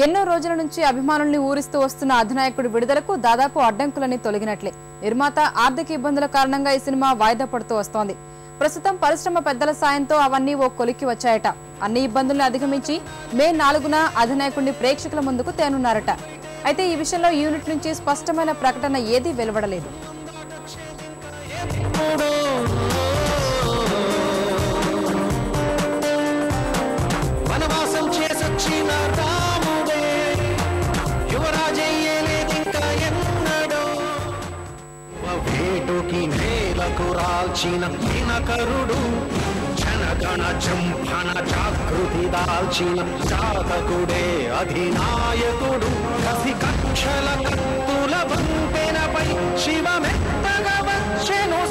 ఎన్నో రోజుల నుంచి అభిమానుల్ని ఊరిస్తూ వస్తున్న అధినాయకుడి విడుదలకు దాదాపు అడ్డంకులన్నీ తొలగినట్లే. నిర్మాత ఆర్థిక ఇబ్బందుల కారణంగా ఈ సినిమా వాయిదా పడుతూ వస్తోంది. ప్రస్తుతం పరిశ్రమ పెద్దల సాయంతో అవన్నీ ఓ కొలిక్కి వచ్చాయట. అన్ని ఇబ్బందుల్ని అధిగమించి మే 4న అధినాయకుడిని ప్రేక్షకుల ముందుకు తేనున్నారట. అయితే ఈ విషయంలో యూనిట్ నుంచి స్పష్టమైన ప్రకటన ఏదీ వెలువడలేదు. దినకరుడు జనగణ జంభన జాగృతి దాల్చిన జాతకుడే అధినాయకుడు. కసి కక్షల కత్తుల వంతెనపై శివమెత్తగా వచ్చెను